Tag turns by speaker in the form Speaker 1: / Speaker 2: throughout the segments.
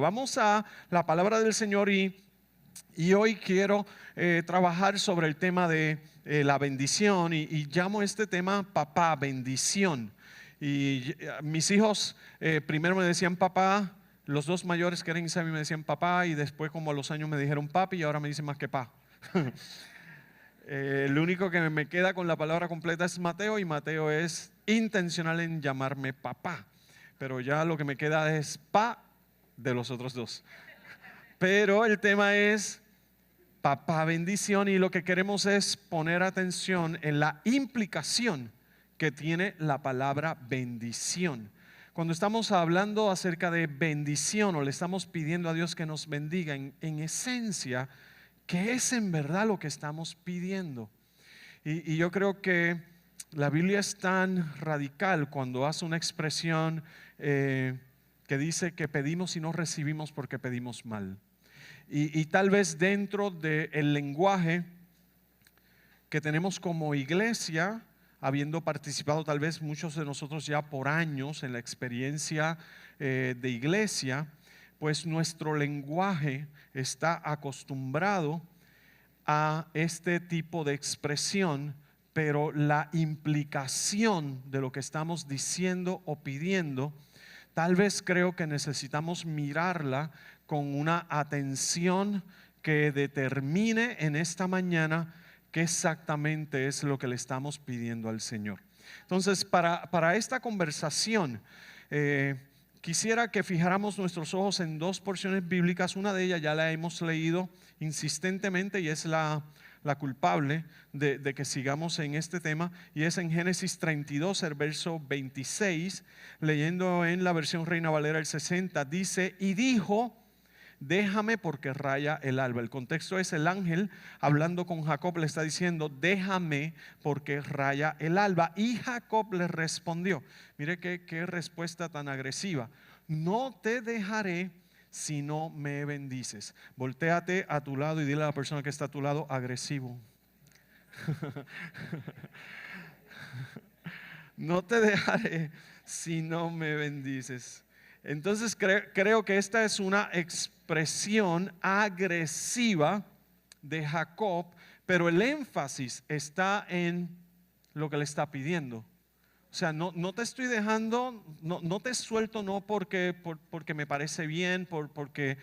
Speaker 1: Vamos a la palabra del Señor y hoy quiero trabajar sobre el tema de la bendición y llamo este tema papá, bendición. Y mis hijos primero me decían papá, los dos mayores que eran Isabel me decían papá y después como a los años me dijeron papi y ahora me dicen más que pa. El único que me queda con la palabra completa es Mateo y Mateo es intencional en llamarme papá, pero ya lo que me queda es pa de los otros dos. Pero el tema es papá bendición y lo que queremos es poner atención en la implicación que tiene la palabra bendición. Cuando estamos hablando acerca de bendición o le estamos pidiendo a Dios que nos bendiga, en esencia, ¿qué es en verdad lo que estamos pidiendo? Y yo creo que la Biblia es tan radical cuando hace una expresión que dice que pedimos y no recibimos porque pedimos mal. Y tal vez dentro del lenguaje que tenemos como iglesia, habiendo participado tal vez muchos de nosotros ya por años en la experiencia de iglesia, pues nuestro lenguaje está acostumbrado a este tipo de expresión, pero la implicación de lo que estamos diciendo o pidiendo, tal vez creo que necesitamos mirarla con una atención que determine en esta mañana qué exactamente es lo que le estamos pidiendo al Señor. Entonces, para esta conversación, quisiera que fijáramos nuestros ojos en dos porciones bíblicas. Una de ellas ya la hemos leído insistentemente y es la culpable de que sigamos en este tema, y es en Génesis 32, el verso 26, leyendo en la versión Reina Valera el 60, dice: y dijo, déjame porque raya el alba. El contexto es el ángel hablando con Jacob, le está diciendo déjame porque raya el alba, y Jacob le respondió, mire qué respuesta tan agresiva: no te dejaré si no me bendices. Voltéate a tu lado y dile a la persona que está a tu lado: agresivo. No te dejaré si no me bendices. Entonces creo que esta es una expresión agresiva de Jacob, pero el énfasis está en lo que le está pidiendo. O sea, no te estoy dejando, no te suelto, no porque me parece bien, porque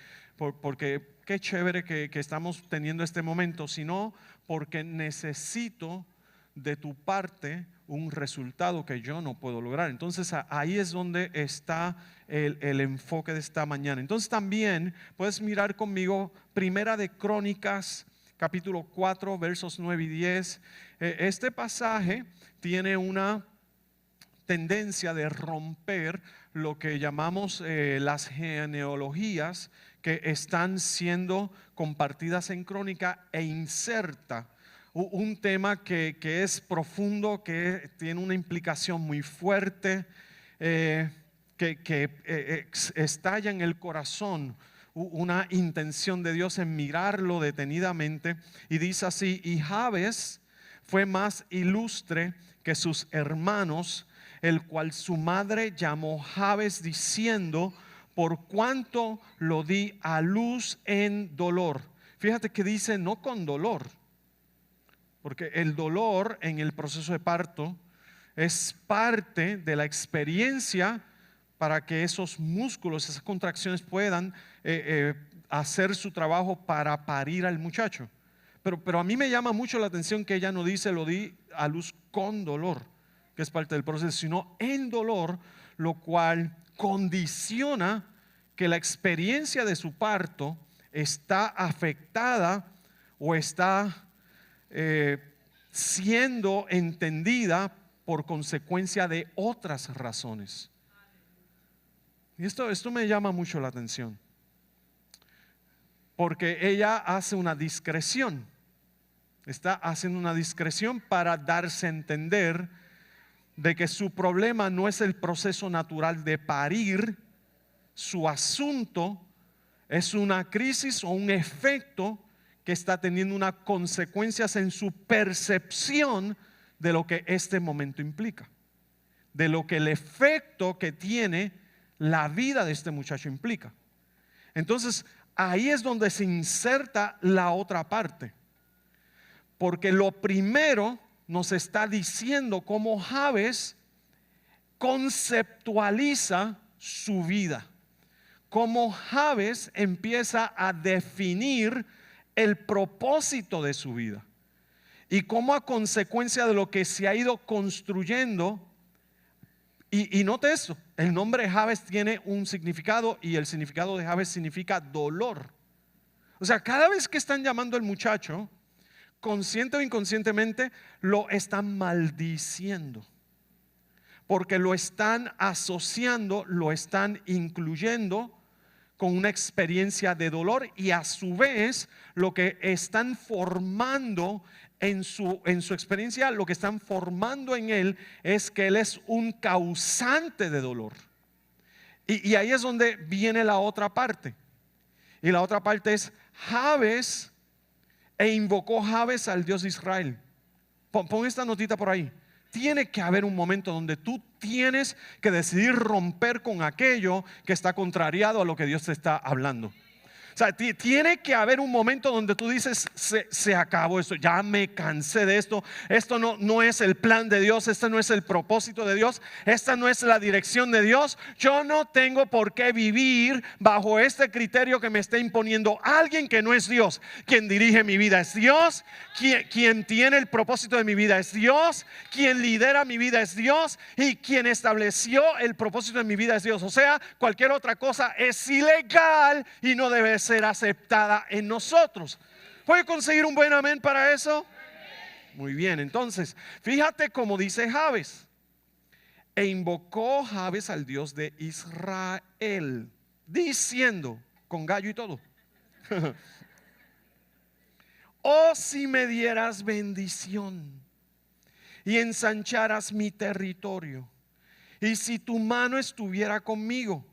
Speaker 1: qué chévere que estamos teniendo este momento, sino porque necesito de tu parte un resultado que yo no puedo lograr. Entonces ahí es donde está el enfoque de esta mañana. Entonces también puedes mirar conmigo Primera de Crónicas, capítulo 4, versos 9 y 10. Este pasaje tiene una tendencia de romper lo que llamamos las genealogías que están siendo compartidas en Crónica, e inserta un tema que es profundo, que tiene una implicación muy fuerte, que estalla en el corazón una intención de Dios en mirarlo detenidamente, y dice así: y Jabes fue más ilustre que sus hermanos, el cual su madre llamó Jabes, diciendo, por cuanto lo di a luz en dolor. Fíjate que dice no con dolor, porque el dolor en el proceso de parto es parte de la experiencia para que esos músculos, esas contracciones puedan hacer su trabajo para parir al muchacho. Pero a mí me llama mucho la atención que ella no dice lo di a luz con dolor, que es parte del proceso, sino en dolor, lo cual condiciona que la experiencia de su parto está afectada o está siendo entendida por consecuencia de otras razones. Y esto me llama mucho la atención, porque ella hace una discreción, está haciendo una discreción para darse a entender de que su problema no es el proceso natural de parir, su asunto es una crisis o un efecto que está teniendo unas consecuencias en su percepción de lo que este momento implica, de lo que el efecto que tiene la vida de este muchacho implica. Entonces, ahí es donde se inserta la otra parte. Porque lo primero nos está diciendo cómo Jabes conceptualiza su vida. Cómo Jabes empieza a definir el propósito de su vida. Y cómo a consecuencia de lo que se ha ido construyendo, y note eso, el nombre Jabes tiene un significado y el significado de Jabes significa dolor. O sea, cada vez que están llamando al muchacho, consciente o inconscientemente, lo están maldiciendo. Porque lo están asociando, lo están incluyendo con una experiencia de dolor, y a su vez lo que están formando en su experiencia, lo que están formando en él es que él es un causante de dolor. Y ahí es donde viene la otra parte. Y la otra parte es Jabes, e invocó Jabes al Dios de Israel. Pon esta notita por ahí. Tiene que haber un momento donde tú tienes que decidir romper con aquello que está contrariado a lo que Dios te está hablando. O sea, tiene que haber un momento donde tú dices, se acabó esto, ya me cansé de esto. Esto no es el plan de Dios, este no es el propósito de Dios, esta no es la dirección de Dios. Yo no tengo por qué vivir bajo este criterio que me está imponiendo alguien que no es Dios. Quien dirige mi vida es Dios, quien tiene el propósito de mi vida es Dios, quien lidera mi vida es Dios, y quien estableció el propósito de mi vida es Dios. O sea, cualquier otra cosa es ilegal y no debe ser aceptada en nosotros. ¿Puede conseguir un buen amén para eso? Muy bien, entonces fíjate cómo dice Jabes: e invocó Jabes al Dios de Israel, diciendo, con gallo y todo: oh, si me dieras bendición y ensancharas mi territorio, y si tu mano estuviera conmigo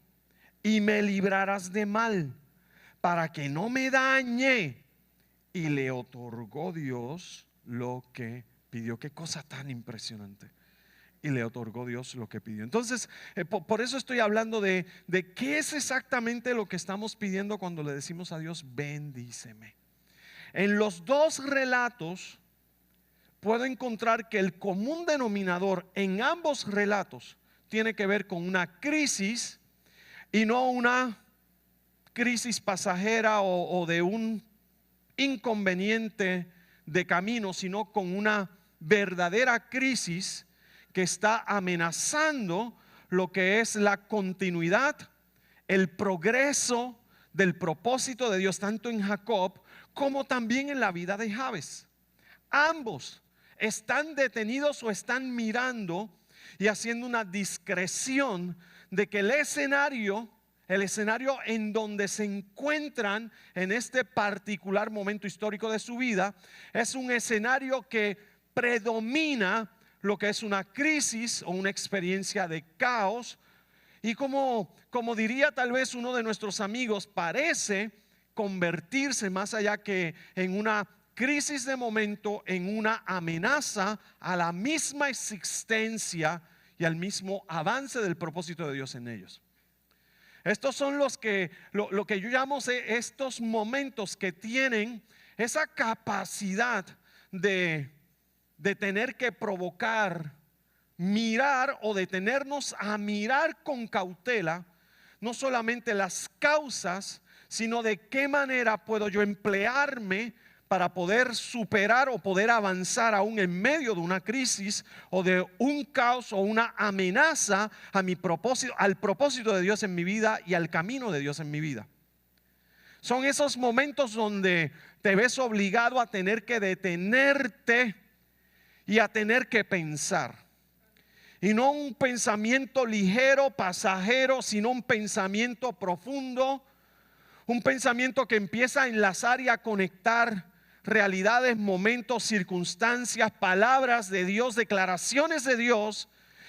Speaker 1: y me libraras de mal, para que no me dañe. Y le otorgó Dios lo que pidió. Qué cosa tan impresionante. Y le otorgó Dios lo que pidió. Entonces, por eso estoy hablando de qué es exactamente lo que estamos pidiendo cuando le decimos a Dios, bendíceme. En los dos relatos puedo encontrar que el común denominador en ambos relatos tiene que ver con una crisis, y no una crisis pasajera o de un inconveniente de camino, sino con una verdadera crisis que está amenazando lo que es la continuidad, el progreso del propósito de Dios, tanto en Jacob como también en la vida de Jabes. Ambos están detenidos o están mirando y haciendo una discreción de que el escenario en donde se encuentran en este particular momento histórico de su vida es un escenario que predomina lo que es una crisis o una experiencia de caos, y como diría tal vez uno de nuestros amigos, parece convertirse, más allá que en una crisis de momento, en una amenaza a la misma existencia y al mismo avance del propósito de Dios en ellos. Estos son lo que yo llamo estos momentos que tienen esa capacidad de tener que provocar, mirar o detenernos a mirar con cautela no solamente las causas, sino de qué manera puedo yo emplearme para poder superar o poder avanzar aún en medio de una crisis o de un caos o una amenaza a mi propósito, al propósito de Dios en mi vida y al camino de Dios en mi vida. Son esos momentos donde te ves obligado a tener que detenerte y a tener que pensar. Y no un pensamiento ligero, pasajero, sino un pensamiento profundo, un pensamiento que empieza a enlazar y a conectar realidades, momentos, circunstancias, palabras de Dios, declaraciones de Dios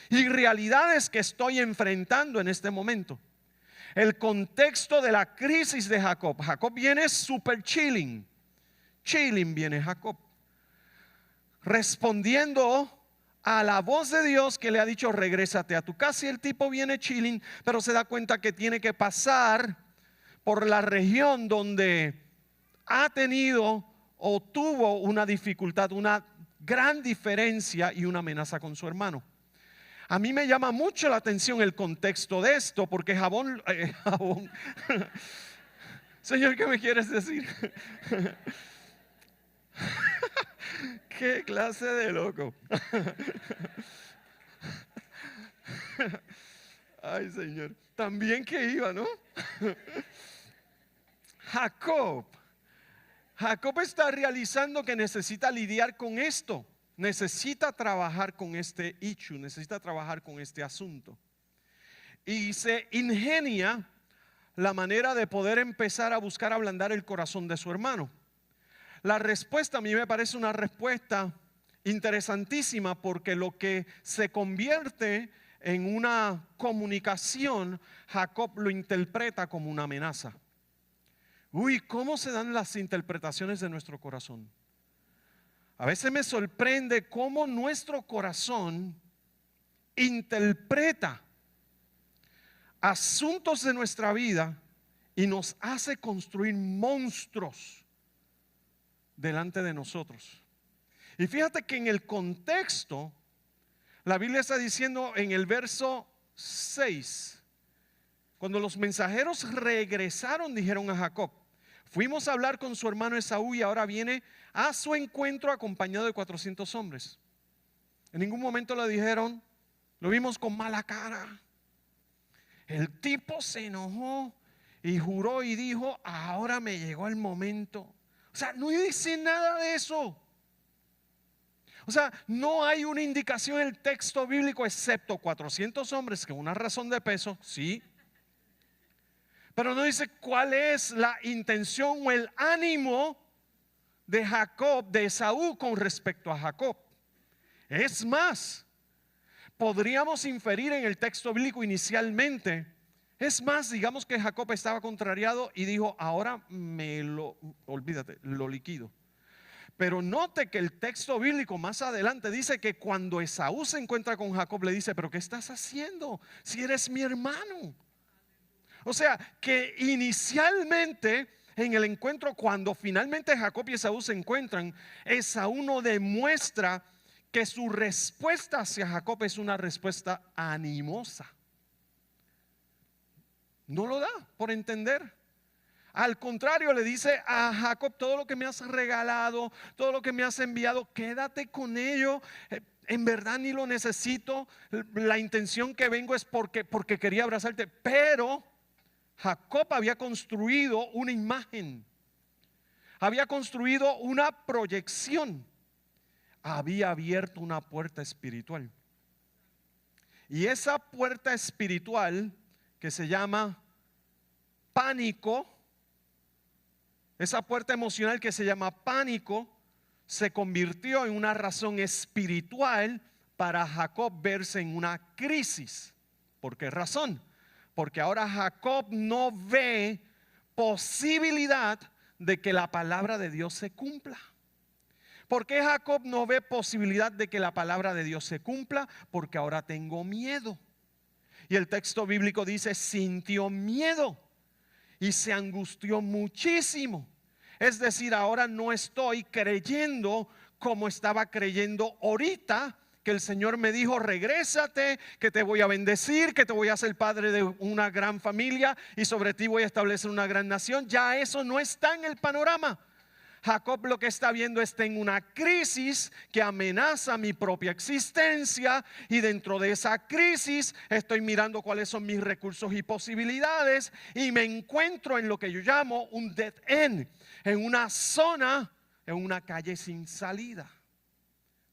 Speaker 1: y realidades que estoy enfrentando en este momento. El contexto de la crisis de Jacob. Jacob viene super chilling viene Jacob, respondiendo a la voz de Dios que le ha dicho regrésate a tu casa, y el tipo viene chilling, pero se da cuenta que tiene que pasar por la región donde ha tenido o tuvo una dificultad, una gran diferencia y una amenaza con su hermano. A mí me llama mucho la atención el contexto de esto, porque Jabón, Señor, ¿qué me quieres decir? ¿Qué clase de loco? Ay, Señor, también que iba, ¿no? Jacob está realizando que necesita lidiar con esto. Necesita trabajar con este issue, necesita trabajar con este asunto. Y se ingenia la manera de poder empezar a buscar ablandar el corazón de su hermano. La respuesta a mí me parece una respuesta interesantísima, porque lo que se convierte en una comunicación, Jacob lo interpreta como una amenaza. Uy, ¿cómo se dan las interpretaciones de nuestro corazón? A veces me sorprende cómo nuestro corazón interpreta asuntos de nuestra vida y nos hace construir monstruos delante de nosotros. Y fíjate que en el contexto, la Biblia está diciendo en el verso 6, cuando los mensajeros regresaron, dijeron a Jacob: fuimos a hablar con su hermano Esaú y ahora viene a su encuentro acompañado de 400 hombres. En ningún momento le dijeron: lo vimos con mala cara. El tipo se enojó y juró y dijo: ahora me llegó el momento. O sea, no dice nada de eso. O sea, no hay una indicación en el texto bíblico, excepto 400 hombres, que es una razón de peso, sí. Pero no dice cuál es la intención o el ánimo de Jacob, de Esaú, con respecto a Jacob. Es más, podríamos inferir en el texto bíblico inicialmente. Es más, digamos que Jacob estaba contrariado y dijo: ahora olvídate, lo liquido. Pero note que el texto bíblico más adelante dice que cuando Esaú se encuentra con Jacob, le dice: pero ¿qué estás haciendo si eres mi hermano? O sea, que inicialmente en el encuentro, cuando finalmente Jacob y Esaú se encuentran, Esaú no demuestra que su respuesta hacia Jacob es una respuesta animosa. No lo da por entender. Al contrario, le dice a Jacob: todo lo que me has regalado, todo lo que me has enviado, quédate con ello. En verdad ni lo necesito. La intención que vengo es porque quería abrazarte. Pero Jacob había construido una imagen, había construido una proyección, había abierto una puerta espiritual. Y esa puerta espiritual, que se llama pánico, esa puerta emocional que se llama pánico, se convirtió en una razón espiritual para Jacob verse en una crisis. ¿Por qué razón? Porque ahora Jacob no ve posibilidad de que la palabra de Dios se cumpla. ¿Por qué Jacob no ve posibilidad de que la palabra de Dios se cumpla? Porque ahora tengo miedo. Y el texto bíblico dice: sintió miedo y se angustió muchísimo. Es decir, ahora no estoy creyendo como estaba creyendo ahorita, que el Señor me dijo: regrésate, que te voy a bendecir, que te voy a hacer padre de una gran familia y sobre ti voy a establecer una gran nación. Ya eso no está en el panorama. Jacob lo que está viendo está en una crisis que amenaza mi propia existencia, y dentro de esa crisis estoy mirando cuáles son mis recursos y posibilidades, y me encuentro en lo que yo llamo un dead end, en una zona, en una calle sin salida.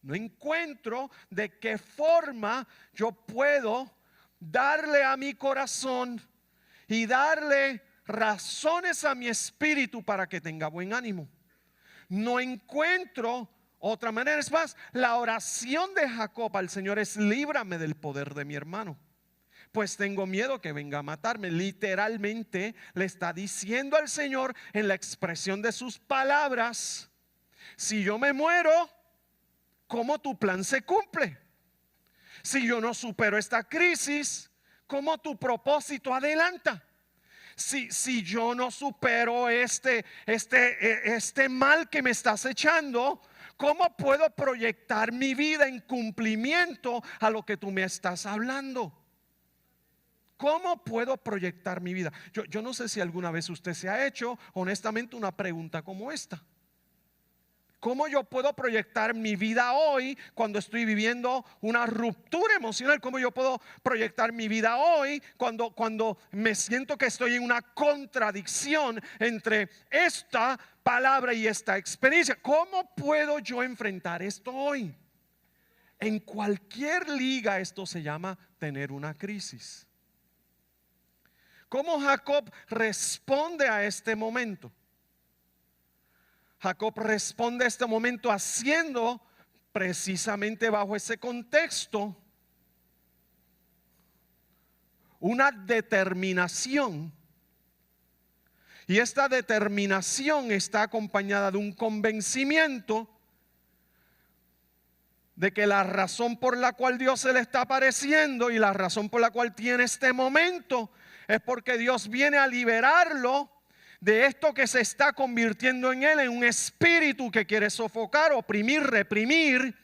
Speaker 1: No encuentro de qué forma yo puedo darle a mi corazón y darle razones a mi espíritu para que tenga buen ánimo. No encuentro otra manera. Es más, la oración de Jacob al Señor es: líbrame del poder de mi hermano, pues tengo miedo que venga a matarme. Literalmente le está diciendo al Señor, en la expresión de sus palabras: si yo me muero, ¿cómo tu plan se cumple? Si yo no supero esta crisis, ¿cómo tu propósito adelanta? si yo no supero este mal que me estás echando, ¿cómo puedo proyectar mi vida en cumplimiento a lo que tú me estás hablando? ¿Cómo puedo proyectar mi vida? Yo no sé si alguna vez usted se ha hecho honestamente una pregunta como esta. ¿Cómo yo puedo proyectar mi vida hoy cuando estoy viviendo una ruptura emocional? ¿Cómo yo puedo proyectar mi vida hoy cuando me siento que estoy en una contradicción entre esta palabra y esta experiencia? ¿Cómo puedo yo enfrentar esto hoy? En cualquier liga esto se llama tener una crisis. ¿Cómo Jacob responde a este momento? Jacob responde a este momento haciendo precisamente bajo ese contexto una determinación. Y esta determinación está acompañada de un convencimiento de que la razón por la cual Dios se le está apareciendo y la razón por la cual tiene este momento es porque Dios viene a liberarlo de esto que se está convirtiendo en él, en un espíritu que quiere sofocar, oprimir, reprimir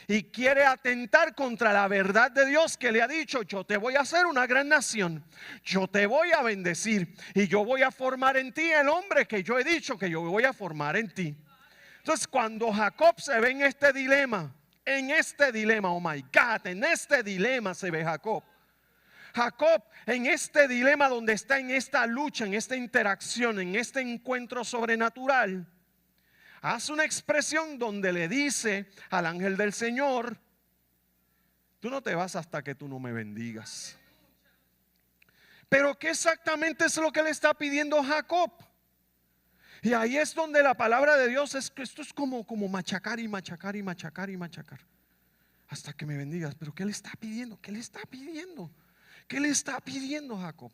Speaker 1: y quiere atentar contra la verdad de Dios que le ha dicho: yo te voy a hacer una gran nación, yo te voy a bendecir y yo voy a formar en ti el hombre que yo he dicho que yo voy a formar en ti. Entonces, cuando Jacob se ve en este dilema, oh my God, en este dilema se ve Jacob. Jacob en este dilema donde está, en esta lucha, en esta interacción, en este encuentro sobrenatural, hace una expresión donde le dice al ángel del Señor: tú no te vas hasta que tú no me bendigas. Pero ¿qué exactamente es lo que le está pidiendo Jacob? Y ahí es donde la palabra de Dios esto es como machacar y machacar y machacar y machacar hasta que me bendigas. Pero ¿qué le está pidiendo? ¿Qué le está pidiendo? ¿Qué le está pidiendo Jacob?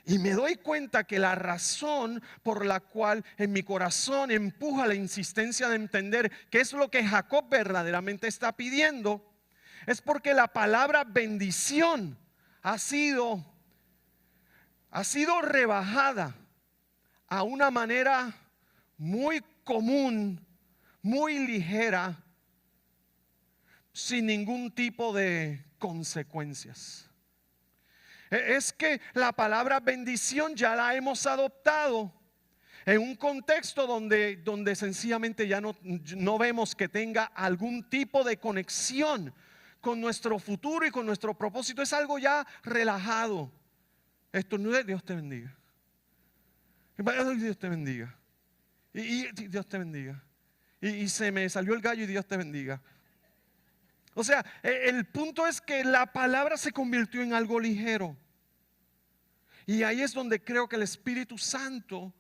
Speaker 1: Y me doy cuenta que la razón por la cual en mi corazón empuja la insistencia de entender qué es lo que Jacob verdaderamente está pidiendo es porque la palabra bendición ha sido rebajada a una manera muy común, muy ligera, sin ningún tipo de consecuencias. Es que la palabra bendición ya la hemos adoptado en un contexto donde sencillamente ya no vemos que tenga algún tipo de conexión con nuestro futuro y con nuestro propósito. Es algo ya relajado. Esto no es Dios te bendiga. Dios te bendiga. Y Dios te bendiga. Y se me salió el gallo y Dios te bendiga. O sea, el punto es que la palabra se convirtió en algo ligero. Y ahí es donde creo que el Espíritu Santo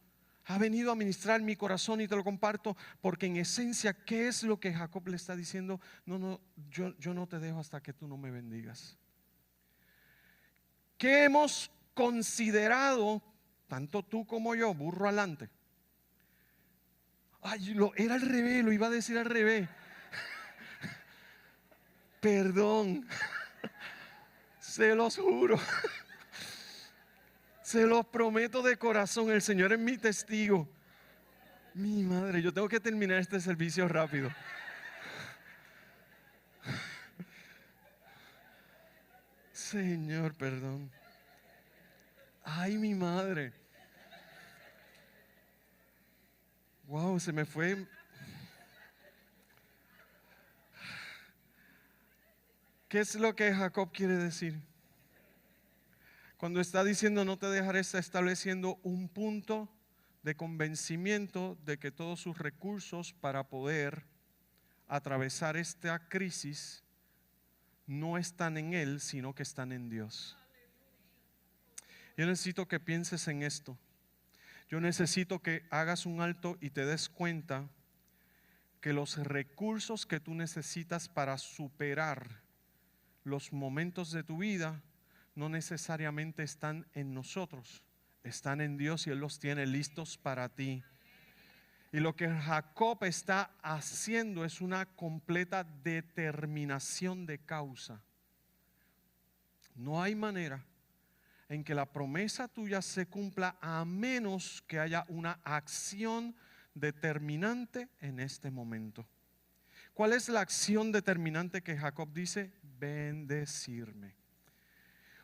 Speaker 1: ha venido a ministrar mi corazón, y te lo comparto porque en esencia, ¿qué es lo que Jacob le está diciendo? Yo no te dejo hasta que tú no me bendigas. ¿Qué hemos considerado, tanto tú como yo, burro adelante? Era al revés, lo iba a decir al revés. Perdón, se los juro, se los prometo de corazón, el Señor es mi testigo. Mi madre, yo tengo que terminar este servicio rápido. Señor, perdón. Ay, mi madre. Wow, se me fue. ¿Qué es lo que Jacob quiere decir? Cuando está diciendo no te dejaré, está estableciendo un punto de convencimiento de que todos sus recursos para poder atravesar esta crisis no están en él, sino que están en Dios. Yo necesito que pienses en esto. Yo necesito que hagas un alto y te des cuenta que los recursos que tú necesitas para superar los momentos de tu vida no necesariamente están en nosotros, están en Dios y Él los tiene listos para ti. Y lo que Jacob está haciendo es una completa determinación de causa. No hay manera en que la promesa tuya se cumpla a menos que haya una acción determinante en este momento. ¿Cuál es la acción determinante que Jacob dice? Bendecirme.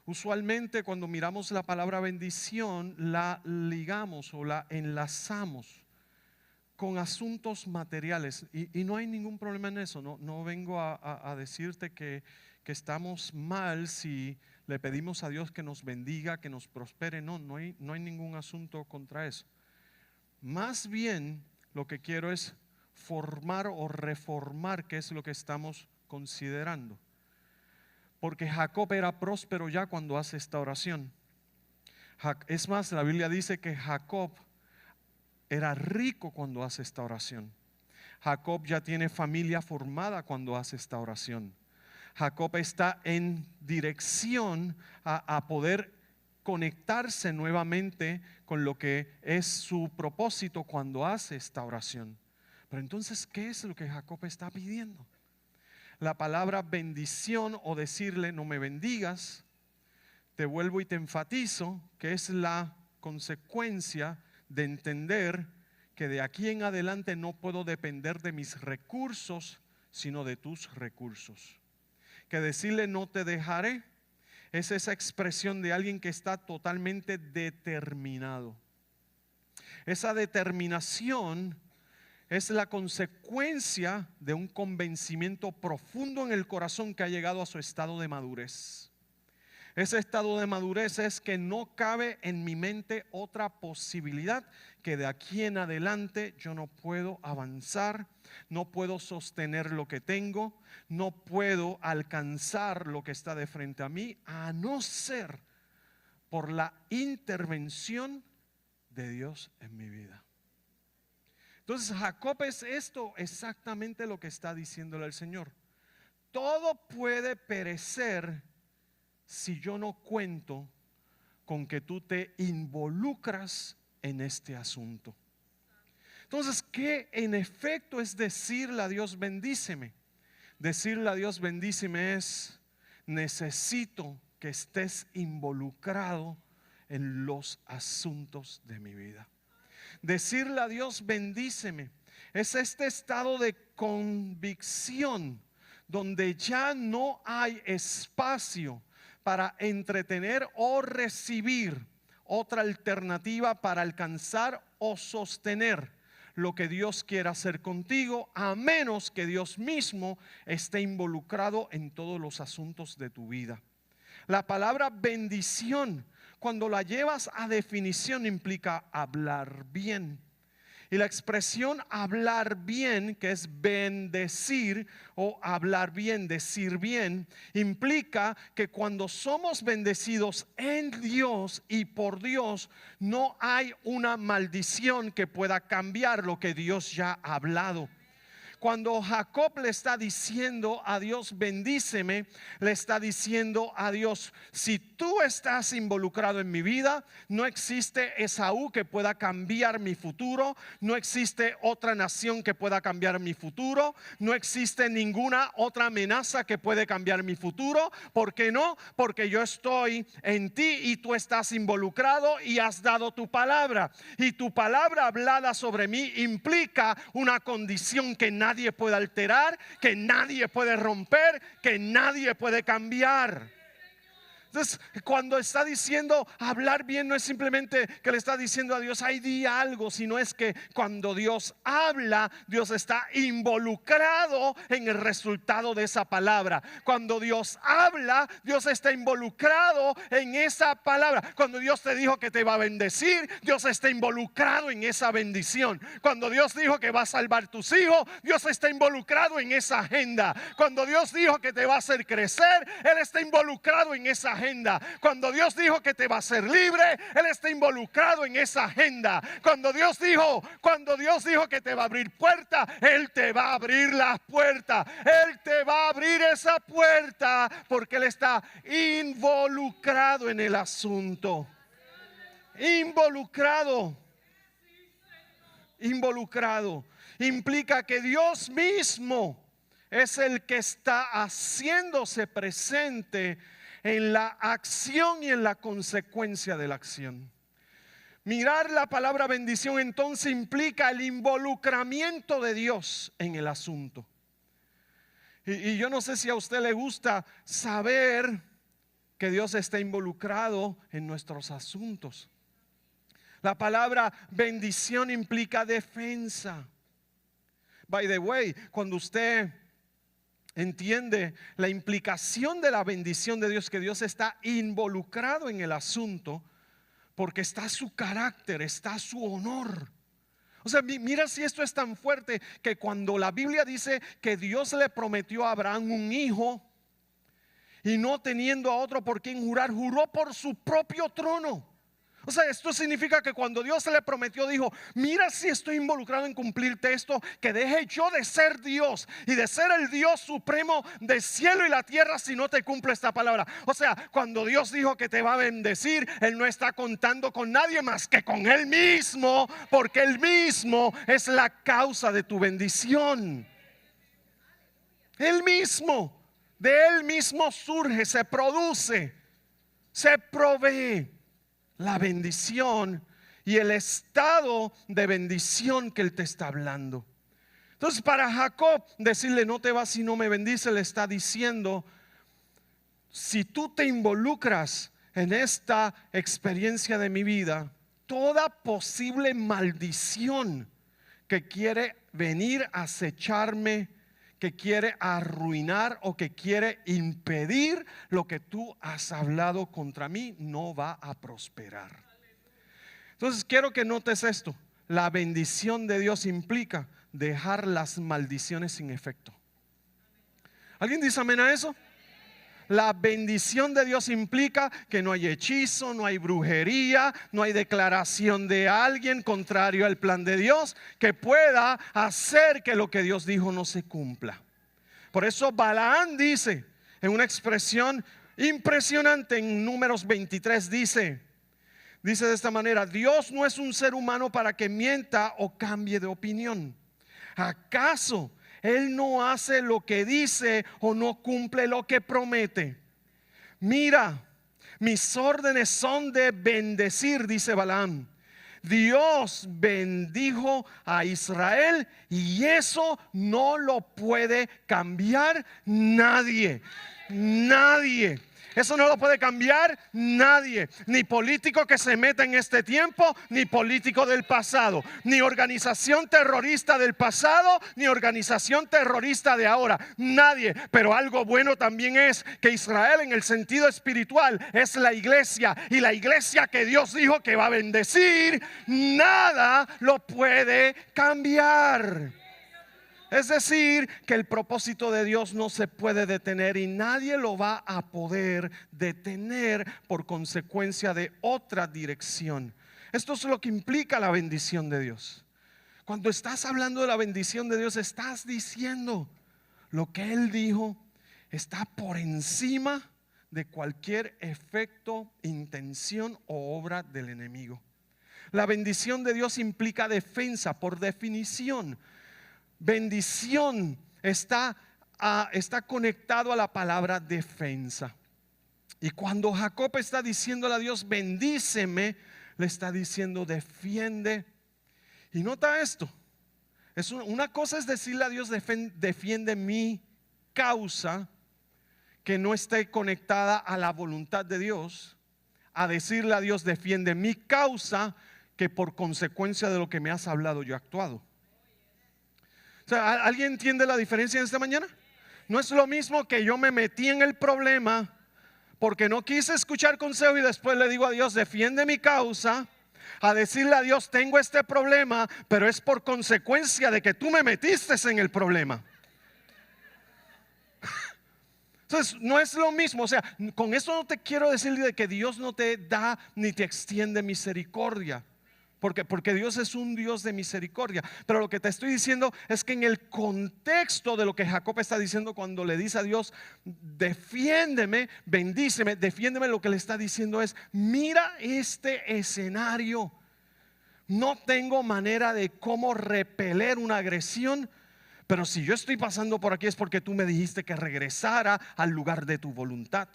Speaker 1: Usualmente cuando miramos la palabra bendición, la ligamos o la enlazamos con asuntos materiales y no hay ningún problema en eso. No vengo a decirte que estamos mal si le pedimos a Dios que nos bendiga, que nos prospere. No hay ningún asunto contra eso. Más bien lo que quiero es formar o reformar qué es lo que estamos considerando. Porque Jacob era próspero ya cuando hace esta oración. Es más, la Biblia dice que Jacob era rico cuando hace esta oración. Jacob ya tiene familia formada cuando hace esta oración. Jacob está en dirección a poder conectarse nuevamente con lo que es su propósito cuando hace esta oración. Pero entonces, ¿qué es lo que Jacob está pidiendo? La palabra bendición o decirle no me bendigas, te vuelvo y te enfatizo que es la consecuencia de entender que de aquí en adelante no puedo depender de mis recursos, sino de tus recursos. Que decirle no te dejaré es esa expresión de alguien que está totalmente determinado. Esa determinación es la consecuencia de un convencimiento profundo en el corazón que ha llegado a su estado de madurez. Ese estado de madurez es que no cabe en mi mente otra posibilidad que de aquí en adelante yo no puedo avanzar, no puedo sostener lo que tengo, no puedo alcanzar lo que está de frente a mí, a no ser por la intervención de Dios en mi vida. Entonces Jacob es esto exactamente lo que está diciéndole al Señor. Todo puede perecer si yo no cuento con que tú te involucras en este asunto. Entonces, ¿qué en efecto es decirle a Dios bendíceme? Decirle a Dios bendíceme es necesito que estés involucrado en los asuntos de mi vida. Decirle a Dios bendíceme es este estado de convicción donde ya no hay espacio para entretener o recibir otra alternativa para alcanzar o sostener lo que Dios quiera hacer contigo, a menos que Dios mismo esté involucrado en todos los asuntos de tu vida. La palabra bendición, cuando la llevas a definición, implica hablar bien. Y la expresión hablar bien, que es bendecir o hablar bien, decir bien, implica que cuando somos bendecidos en Dios y por Dios, no hay una maldición que pueda cambiar lo que Dios ya ha hablado. Cuando Jacob le está diciendo a Dios bendíceme, le está diciendo a Dios, si tú estás involucrado en mi vida, no existe Esaú que pueda cambiar mi futuro, no existe otra nación que pueda cambiar mi futuro, no existe ninguna otra amenaza que puede cambiar mi futuro. ¿Por qué no? Porque yo estoy en ti y tú estás involucrado y has dado tu palabra, y tu palabra hablada sobre mí implica una condición que nadie puede alterar, que nadie puede romper, que nadie puede cambiar. Entonces, cuando está diciendo hablar bien, no es simplemente que le está diciendo a Dios, ay, di algo, sino es que cuando Dios habla, Dios está involucrado en el resultado de esa palabra. Cuando Dios habla, Dios está involucrado en esa palabra. Cuando Dios te dijo que te va a bendecir, Dios está involucrado en esa bendición. Cuando Dios dijo que va a salvar tus hijos, Dios está involucrado en esa agenda. Cuando Dios dijo que te va a hacer crecer, Él está involucrado en esa agenda. Cuando Dios dijo que te va a hacer libre, Él está involucrado en esa agenda. Cuando Dios dijo que te va a abrir puerta, Él te va a abrir las puertas. Él te va a abrir esa puerta porque Él está involucrado en el asunto. Involucrado implica que Dios mismo es el que está haciéndose presente en la acción y en la consecuencia de la acción. Mirar la palabra bendición entonces implica el involucramiento de Dios en el asunto. Y yo no sé si a usted le gusta saber que Dios está involucrado en nuestros asuntos. La palabra bendición implica defensa. By the way, cuando usted entiende la implicación de la bendición de Dios, que Dios está involucrado en el asunto, porque está su carácter, está su honor. O sea, mira si esto es tan fuerte que cuando la Biblia dice que Dios le prometió a Abraham un hijo y no teniendo a otro por quien jurar, juró por su propio trono. O sea, esto significa que cuando Dios se le prometió, dijo: mira si estoy involucrado en cumplirte esto, que deje yo de ser Dios y de ser el Dios supremo del cielo y la tierra si no te cumple esta palabra. O sea, cuando Dios dijo que te va a bendecir, Él no está contando con nadie más que con Él mismo, porque Él mismo es la causa de tu bendición. Él mismo, de Él mismo surge, se produce, se provee la bendición y el estado de bendición que Él te está hablando. Entonces, para Jacob decirle no te vas si no me bendice, le está diciendo: si tú te involucras en esta experiencia de mi vida, toda posible maldición que quiere venir a acecharme, que quiere arruinar o que quiere impedir lo que tú has hablado contra mí, no va a prosperar. Entonces quiero que notes esto: la bendición de Dios implica dejar las maldiciones sin efecto. ¿Alguien dice amén a eso? La bendición de Dios implica que no hay hechizo, no hay brujería, no hay declaración de alguien contrario al plan de Dios que pueda hacer que lo que Dios dijo no se cumpla. Por eso Balaam dice en una expresión impresionante en Números 23, dice de esta manera: Dios no es un ser humano para que mienta o cambie de opinión. ¿Acaso Él no hace lo que dice o no cumple lo que promete? Mira, mis órdenes son de bendecir, dice Balaam. Dios bendijo a Israel y eso no lo puede cambiar nadie. Nadie. Eso no lo puede cambiar nadie, ni político que se meta en este tiempo, ni político del pasado, ni organización terrorista del pasado, ni organización terrorista de ahora, nadie. Pero algo bueno también es que Israel, en el sentido espiritual, es la iglesia, y la iglesia que Dios dijo que va a bendecir, nada lo puede cambiar. Es decir, que el propósito de Dios no se puede detener y nadie lo va a poder detener por consecuencia de otra dirección. Esto es lo que implica la bendición de Dios. Cuando estás hablando de la bendición de Dios, estás diciendo lo que Él dijo está por encima de cualquier efecto, intención o obra del enemigo. La bendición de Dios implica defensa por definición. Bendición está conectado a la palabra defensa. Y cuando Jacob está diciéndole a Dios bendíceme, le está diciendo defiende. Y nota esto: una cosa es decirle a Dios defiende mi causa, que no esté conectada a la voluntad de Dios, a decirle a Dios defiende mi causa, que por consecuencia de lo que me has hablado yo he actuado. O sea, ¿alguien entiende la diferencia en esta mañana? No es lo mismo que yo me metí en el problema porque no quise escuchar consejo y después le digo a Dios defiende mi causa, a decirle a Dios tengo este problema, pero es por consecuencia de que tú me metiste en el problema. Entonces no es lo mismo. O sea, con eso no te quiero decir de que Dios no te da ni te extiende misericordia, porque Dios es un Dios de misericordia. Pero lo que te estoy diciendo es que en el contexto de lo que Jacob está diciendo cuando le dice a Dios defiéndeme, bendíceme, defiéndeme, lo que le está diciendo es mira este escenario. No tengo manera de cómo repeler una agresión, pero si yo estoy pasando por aquí es porque tú me dijiste que regresara al lugar de tu voluntad.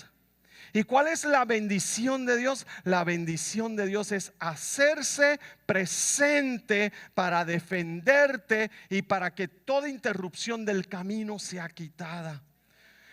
Speaker 1: ¿Y cuál es la bendición de Dios? La bendición de Dios es hacerse presente para defenderte y para que toda interrupción del camino sea quitada.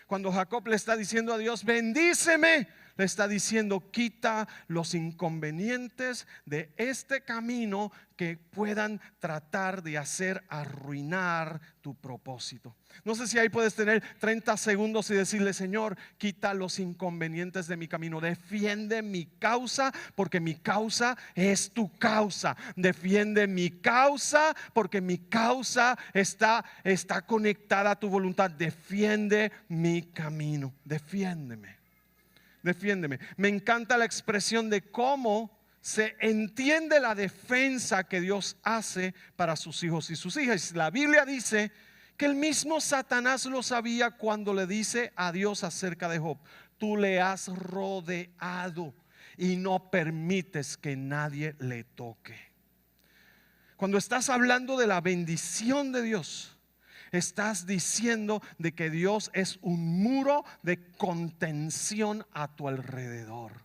Speaker 1: Cuando Jacob le está diciendo a Dios, bendíceme, le está diciendo, quita los inconvenientes de este camino que puedan tratar de hacer arruinar tu propósito. No sé si ahí puedes tener 30 segundos y decirle, Señor, quita los inconvenientes de mi camino. Defiende mi causa, porque mi causa es tu causa. Defiende mi causa, porque mi causa está conectada a tu voluntad. Defiende mi camino. Defiéndeme. Defiéndeme. Me encanta la expresión de cómo se entiende la defensa que Dios hace para sus hijos y sus hijas. La Biblia dice que el mismo Satanás lo sabía cuando le dice a Dios acerca de Job: tú le has rodeado y no permites que nadie le toque. Cuando estás hablando de la bendición de Dios, estás diciendo de que Dios es un muro de contención a tu alrededor.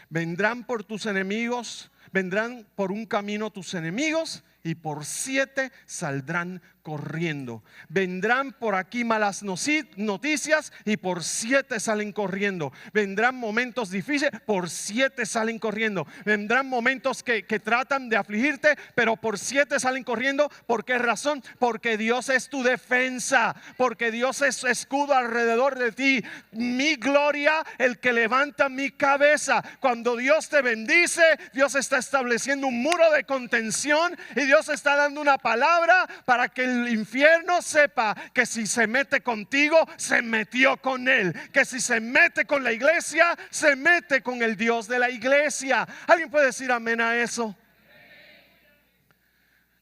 Speaker 1: Vendrán por tus enemigos, vendrán por un camino tus enemigos y por 7 saldrán corriendo. Vendrán por aquí malas noticias y por 7 salen corriendo. Vendrán momentos difíciles, por 7 salen corriendo. Vendrán momentos que tratan de afligirte, pero por 7 salen corriendo. ¿Por qué razón? Porque Dios es tu defensa, porque Dios es escudo alrededor de ti. Mi gloria, el que levanta mi cabeza. Cuando Dios te bendice, Dios está estableciendo un muro de contención y Dios está dando una palabra para que el infierno sepa que si se mete contigo, se metió con él. Que si se mete con la iglesia, se mete con el Dios de la iglesia. ¿Alguien puede decir amén a eso?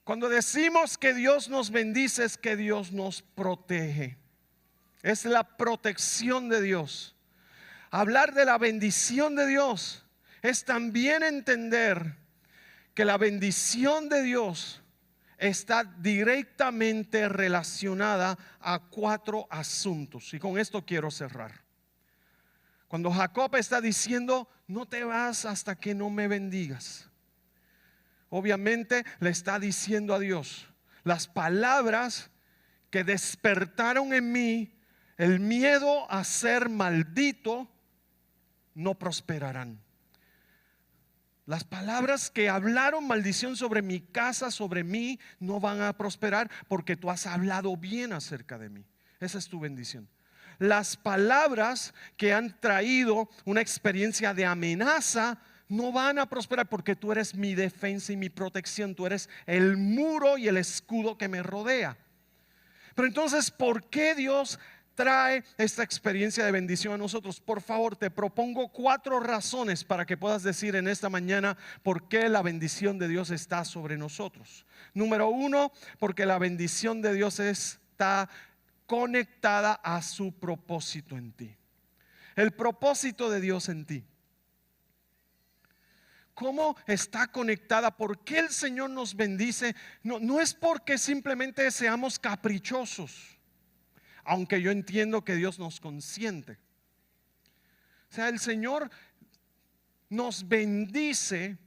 Speaker 1: Cuando decimos que Dios nos bendice, es que Dios nos protege. Es la protección de Dios. Hablar de la bendición de Dios es también entender que la bendición de Dios está directamente relacionada a 4 asuntos. Y con esto quiero cerrar. Cuando Jacob está diciendo, no te vas hasta que no me bendigas, obviamente le está diciendo a Dios las palabras que despertaron en mí el miedo a ser maldito no prosperarán. Las palabras que hablaron maldición sobre mi casa, sobre mí, no van a prosperar porque tú has hablado bien acerca de mí. Esa es tu bendición. Las palabras que han traído una experiencia de amenaza no van a prosperar porque tú eres mi defensa y mi protección. Tú eres el muro y el escudo que me rodea. Pero entonces, ¿por qué Dios trae esta experiencia de bendición a nosotros? Por favor, te propongo 4 razones para que puedas decir en esta mañana por qué la bendición de Dios está sobre nosotros. Número 1, porque la bendición de Dios está conectada a su propósito en ti. El propósito de Dios en ti. ¿Cómo está conectada? ¿Por qué el Señor nos bendice? No es porque simplemente seamos caprichosos, aunque yo entiendo que Dios nos consiente. O sea, el Señor nos bendice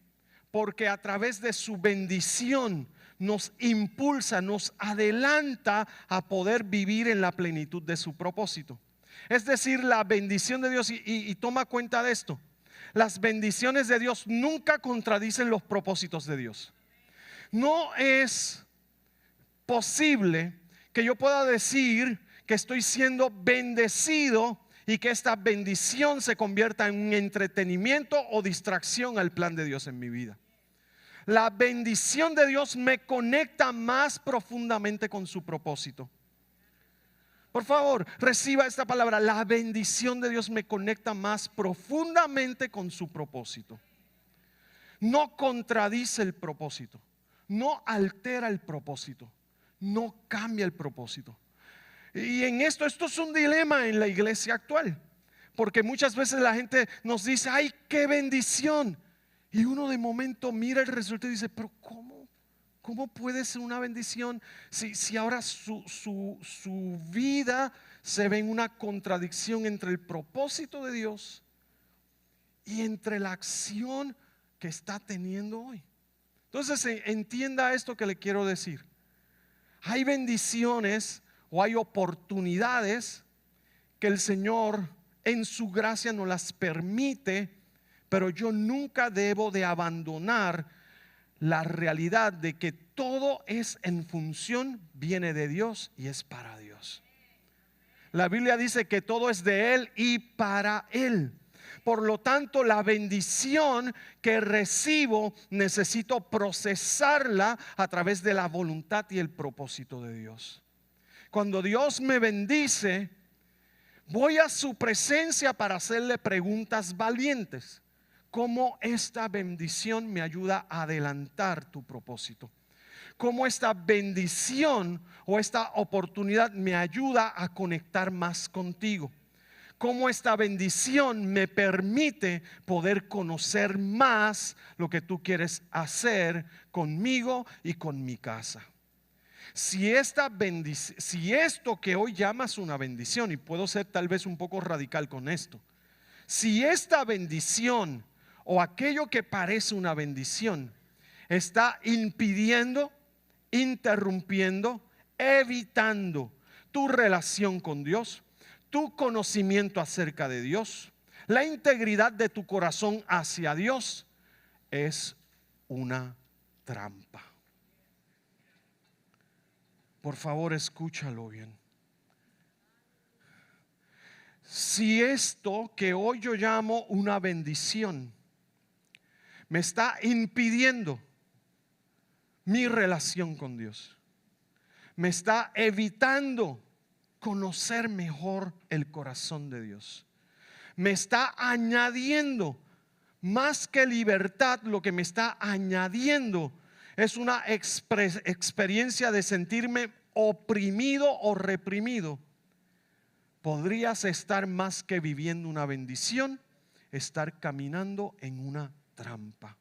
Speaker 1: porque a través de su bendición nos impulsa, nos adelanta a poder vivir en la plenitud de su propósito. Es decir, la bendición de Dios, y toma cuenta de esto, las bendiciones de Dios nunca contradicen los propósitos de Dios. No es posible que yo pueda decir que estoy siendo bendecido y que esta bendición se convierta en un entretenimiento o distracción al plan de Dios en mi vida. La bendición de Dios me conecta más profundamente con su propósito. Por favor, reciba esta palabra. La bendición de Dios me conecta más profundamente con su propósito. No contradice el propósito, no altera el propósito, no cambia el propósito. Y en esto es un dilema en la iglesia actual, porque muchas veces la gente nos dice, ay, qué bendición, y uno de momento mira el resultado y dice, pero ¿cómo ¿cómo puede ser una bendición si ahora su vida se ve en una contradicción entre el propósito de Dios y entre la acción que está teniendo hoy? Entonces entienda esto que le quiero decir. Hay bendiciones o hay oportunidades que el Señor en su gracia nos las permite, pero yo nunca debo de abandonar la realidad de que todo es en función, viene de Dios y es para Dios. La Biblia dice que todo es de Él y para Él. Por lo tanto, la bendición que recibo necesito procesarla a través de la voluntad y el propósito de Dios. Cuando Dios me bendice, voy a su presencia para hacerle preguntas valientes. ¿Cómo esta bendición me ayuda a adelantar tu propósito? ¿Cómo esta bendición o esta oportunidad me ayuda a conectar más contigo? ¿Cómo esta bendición me permite poder conocer más lo que tú quieres hacer conmigo y con mi casa? Si esto que hoy llamas una bendición, y puedo ser tal vez un poco radical con esto, si esta bendición o aquello que parece una bendición está impidiendo, interrumpiendo, evitando tu relación con Dios, tu conocimiento acerca de Dios, la integridad de tu corazón hacia Dios, es una trampa. Por favor, escúchalo bien. Si esto que hoy yo llamo una bendición me está impidiendo mi relación con Dios, me está evitando conocer mejor el corazón de Dios, me está añadiendo más que libertad, lo que me está añadiendo es una experiencia de sentirme oprimido o reprimido. Podrías estar más que viviendo una bendición, estar caminando en una trampa.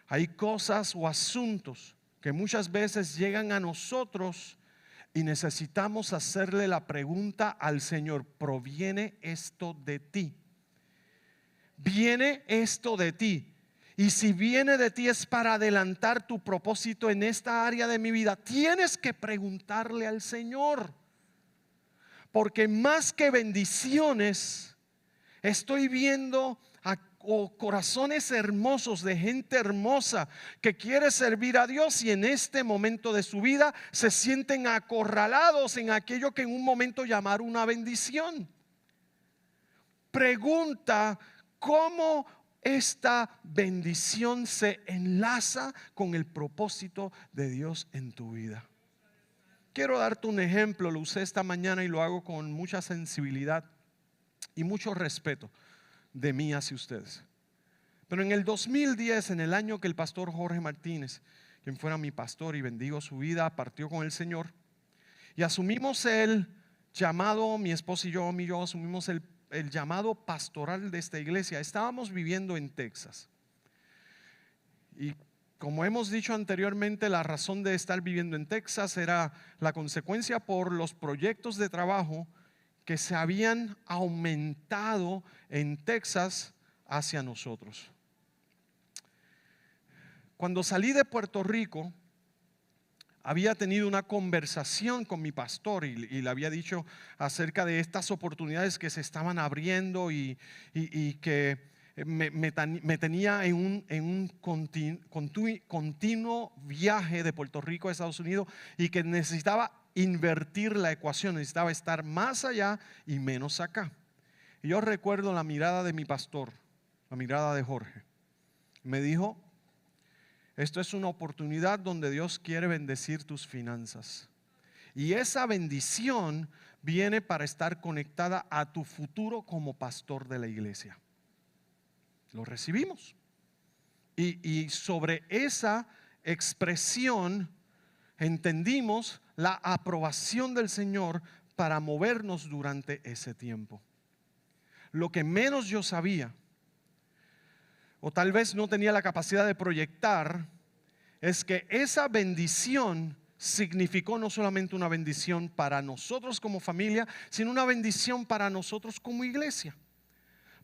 Speaker 1: Hay cosas o asuntos que muchas veces llegan a nosotros y necesitamos hacerle la pregunta al Señor: ¿proviene esto de ti? ¿Viene esto de ti? Y si viene de ti es para adelantar tu propósito en esta área de mi vida. Tienes que preguntarle al Señor, porque más que bendiciones estoy viendo corazones hermosos de gente hermosa que quiere servir a Dios y en este momento de su vida se sienten acorralados en aquello que en un momento llamaron una bendición. Pregunta cómo esta bendición se enlaza con el propósito de Dios en tu vida. Quiero darte un ejemplo, lo usé esta mañana y lo hago con mucha sensibilidad y mucho respeto de mí hacia ustedes. Pero en el 2010, en el año que el pastor Jorge Martínez, quien fuera mi pastor y bendigo su vida, partió con el Señor y asumimos el llamado, mi esposa y yo asumimos el llamado pastoral de esta iglesia. Estábamos viviendo en Texas y como hemos dicho anteriormente, la razón de estar viviendo en Texas era la consecuencia por los proyectos de trabajo que se habían aumentado en Texas hacia nosotros. Cuando salí de Puerto Rico, había tenido una conversación con mi pastor y le había dicho acerca de estas oportunidades que se estaban abriendo y que me tenía en un continuo viaje de Puerto Rico a Estados Unidos y que necesitaba invertir la ecuación, necesitaba estar más allá y menos acá. Y yo recuerdo la mirada de mi pastor, la mirada de Jorge. Me dijo: esto es una oportunidad donde Dios quiere bendecir tus finanzas. Y esa bendición viene para estar conectada a tu futuro como pastor de la iglesia. Lo recibimos. Y sobre esa expresión entendimos la aprobación del Señor para movernos durante ese tiempo. Lo que menos yo sabía, o tal vez no tenía la capacidad de proyectar, es que esa bendición significó no solamente una bendición para nosotros como familia, sino una bendición para nosotros como iglesia.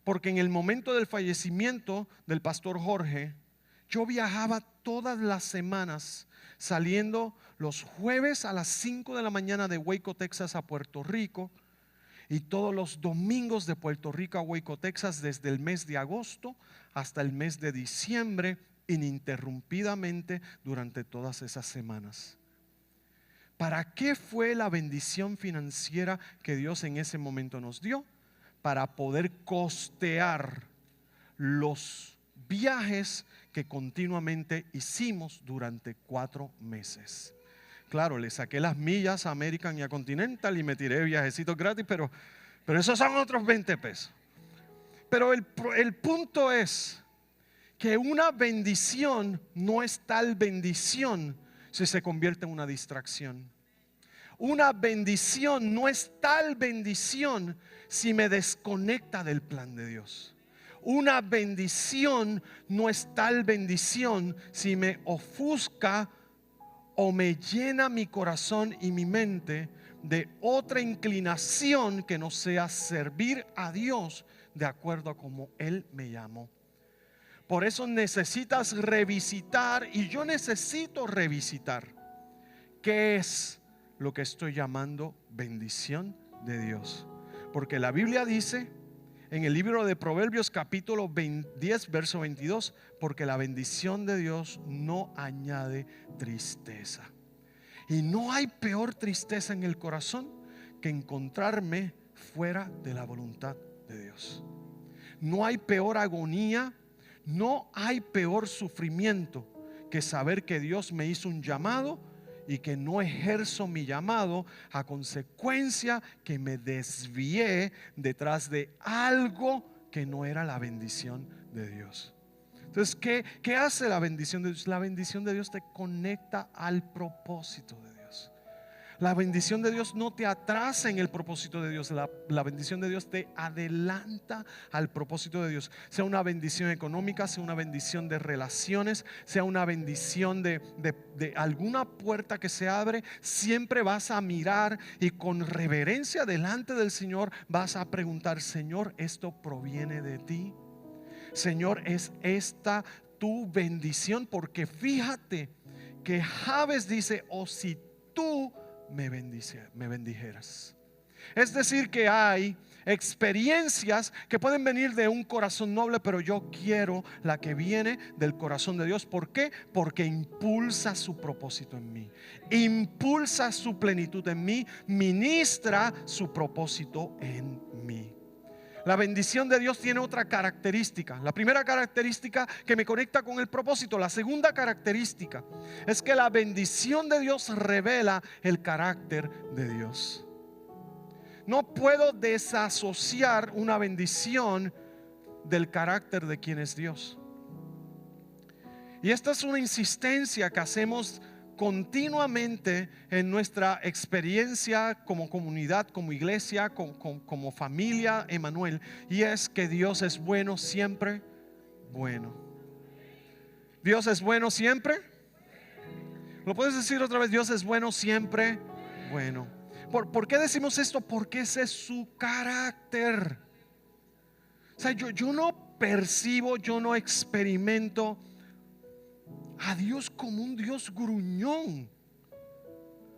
Speaker 1: Porque en el momento del fallecimiento del pastor Jorge, yo viajaba todas las semanas, saliendo los jueves a las 5 de la mañana de Waco, Texas a Puerto Rico, y todos los domingos de Puerto Rico a Waco, Texas, desde el mes de agosto hasta el mes de diciembre, ininterrumpidamente durante todas esas semanas. ¿Para qué fue la bendición financiera que Dios en ese momento nos dio? Para poder costear los viajes que continuamente hicimos durante 4 meses. Claro, le saqué las millas a American y a Continental y me tiré viajecitos gratis, pero esos son otros 20 pesos. Pero el punto es que una bendición no es tal bendición si se convierte en una distracción. Una bendición no es tal bendición si me desconecta del plan de Dios. Una bendición no es tal bendición si me ofusca o me llena mi corazón y mi mente de otra inclinación que no sea servir a Dios de acuerdo a como Él me llamó. Por eso necesitas revisitar, y yo necesito revisitar, ¿qué es lo que estoy llamando bendición de Dios? Porque la Biblia dice en el libro de Proverbios capítulo 10 verso 22, porque la bendición de Dios no añade tristeza. Y no hay peor tristeza en el corazón que encontrarme fuera de la voluntad de Dios. No hay peor agonía, no hay peor sufrimiento que saber que Dios me hizo un llamado y que no ejerzo mi llamado a consecuencia que me desvié detrás de algo que no era la bendición de Dios. Entonces, ¿qué hace la bendición de Dios? La bendición de Dios te conecta al propósito de Dios. La bendición de Dios no te atrasa en el propósito de Dios. La bendición de Dios te adelanta al propósito de Dios. Sea una bendición económica, sea una bendición de relaciones, sea una bendición de alguna puerta que se abre, siempre vas a mirar y con reverencia delante del Señor vas a preguntar: Señor, ¿esto proviene de ti? Señor, ¿es esta tu bendición? Porque fíjate que Jabes dice: oh, si tú me bendijeras. Es decir, que hay experiencias que pueden venir de un corazón noble, pero yo quiero la que viene del corazón de Dios. ¿Por qué? Porque impulsa su propósito en mí, impulsa su plenitud en mí, ministra su propósito en mí. La bendición de Dios tiene otra característica. La primera característica, que me conecta con el propósito. La segunda característica es que la bendición de Dios revela el carácter de Dios. No puedo desasociar una bendición del carácter de quien es Dios. Y esta es una insistencia que hacemos continuamente en nuestra experiencia como comunidad, como iglesia, como familia Emanuel, y es que Dios es bueno siempre, bueno. Dios es bueno siempre. ¿Lo puedes decir otra vez? Dios es bueno siempre, bueno. ¿Por qué decimos esto? Porque ese es su carácter. O sea, yo no percibo, yo no experimento a Dios como un Dios gruñón.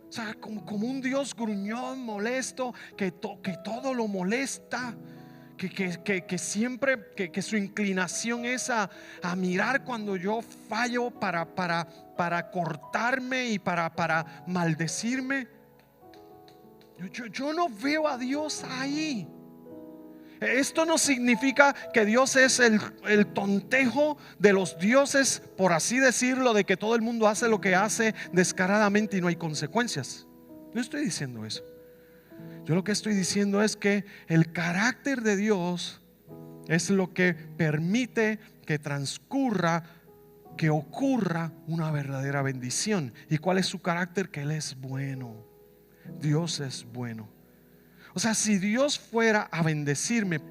Speaker 1: O sea, como un Dios gruñón, molesto, que todo lo molesta, que siempre, que su inclinación es a mirar cuando yo fallo para cortarme y para maldecirme. Yo no veo a Dios ahí. Esto no significa que Dios es el tontejo de los dioses, por así decirlo, de que todo el mundo hace lo que hace descaradamente y no hay consecuencias. No estoy diciendo eso. Yo lo que estoy diciendo es que el carácter de Dios es lo que permite que transcurra, que ocurra una verdadera bendición. ¿Y cuál es su carácter? Que Él es bueno. Dios es bueno. O sea, si Dios fuera a bendecirme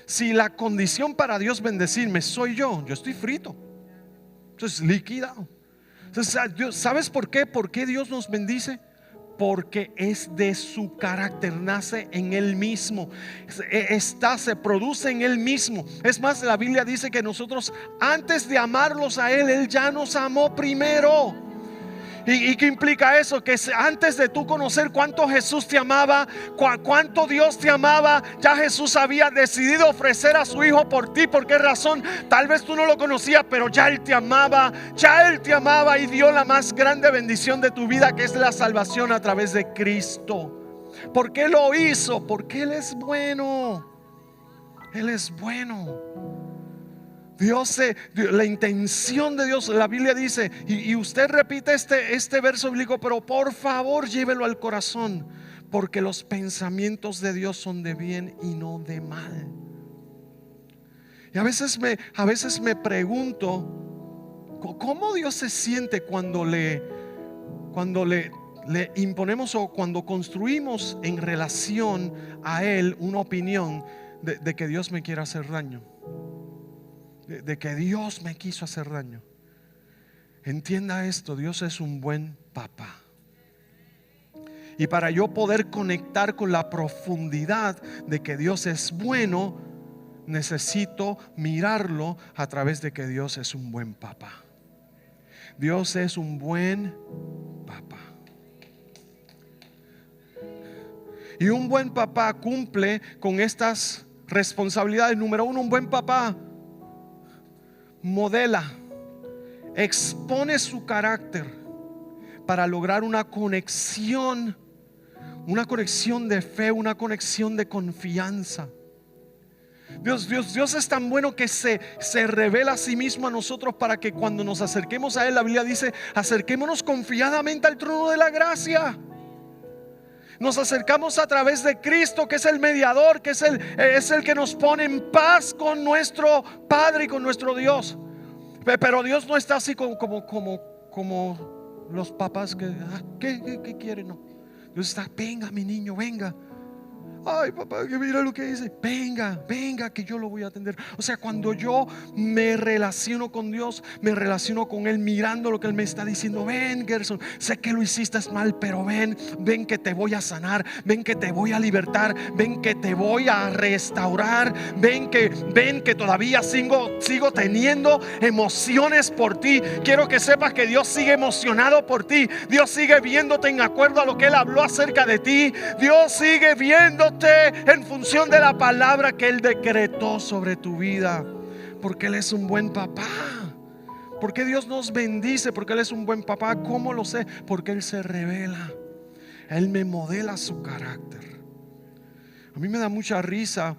Speaker 1: si la condición para Dios bendecirme soy yo estoy frito. Entonces, liquidado. Entonces, ¿sabes por qué? ¿Por qué Dios nos bendice? Porque es de su carácter, nace en Él mismo, se produce en Él mismo. Es más, la Biblia dice que nosotros, antes de amarlos a Él, Él ya nos amó primero. ¿Y qué implica eso? Que antes de tú conocer cuánto Jesús te amaba, cuánto Dios te amaba, ya Jesús había decidido ofrecer a su Hijo por ti. ¿Por qué razón? Tal vez tú no lo conocías, pero ya Él te amaba. Ya Él te amaba y dio la más grande bendición de tu vida, que es la salvación a través de Cristo. ¿Por qué lo hizo? Porque Él es bueno. Él es bueno. La intención de Dios, la Biblia dice, y usted repite este verso bíblico, pero por favor llévelo al corazón, porque los pensamientos de Dios son de bien y no de mal. Y a veces me pregunto, ¿cómo Dios se siente cuando le imponemos o cuando construimos en relación a Él una opinión de que Dios me quiere hacer daño? De que Dios me quiso hacer daño. Entienda esto: Dios es un buen papá. Y para yo poder conectar con la profundidad de que Dios es bueno, necesito mirarlo a través de que Dios es un buen papá. Dios es un buen papá. Y un buen papá cumple con estas responsabilidades. Número uno, un buen papá modela, expone su carácter para lograr una conexión de fe, una conexión de confianza. Dios es tan bueno que se revela a sí mismo a nosotros para que cuando nos acerquemos a Él, la Biblia dice, acerquémonos confiadamente al trono de la gracia. Nos acercamos a través de Cristo, que es el mediador, que es el que nos pone en paz con nuestro Padre y con nuestro Dios. Pero Dios no está así como los papás que ¿qué quieren? No. Dios está: venga mi niño, venga. Ay, papá, que mira lo que dice. Venga, que yo lo voy a atender. O sea, cuando yo me relaciono con Dios, me relaciono con Él mirando lo que Él me está diciendo. Ven, Gerson, sé que lo hiciste mal, pero ven que te voy a sanar. Ven que te voy a libertar. Ven que te voy a restaurar. Ven que todavía sigo teniendo emociones por ti. Quiero que sepas que Dios sigue emocionado por ti. Dios sigue viéndote en acuerdo a lo que Él habló acerca de ti. Dios sigue viéndote en función de la palabra que Él decretó sobre tu vida. Porque Él es un buen papá. Porque Dios nos bendice, porque Él es un buen papá. ¿Cómo lo sé? Porque Él se revela. Él me modela su carácter. A mí me da mucha risa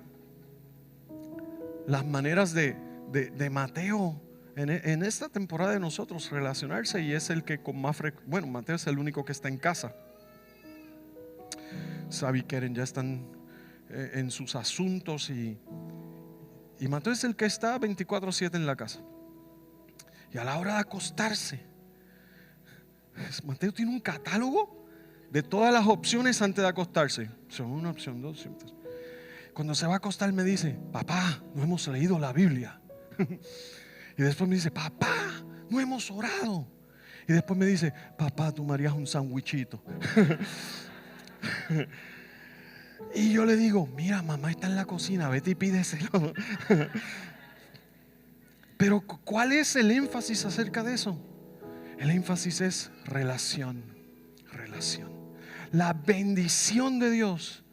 Speaker 1: las maneras de Mateo en esta temporada de nosotros relacionarse. Y es el que con más bueno, Mateo es el único que está en casa. Sabi y Keren ya están en sus asuntos y Mateo es el que está 24/7 en la casa. Y a la hora de acostarse, Mateo tiene un catálogo de todas las opciones antes de acostarse. Son una opción, dos opciones. Cuando se va a acostar me dice: papá, no hemos leído la Biblia. Y después me dice: papá, no hemos orado. Y después me dice: papá, tú me harías un sandwichito. Y yo le digo: mira, mamá está en la cocina, vete y pídeselo. Pero ¿cuál es el énfasis acerca de eso? El énfasis es relación. La bendición de Dios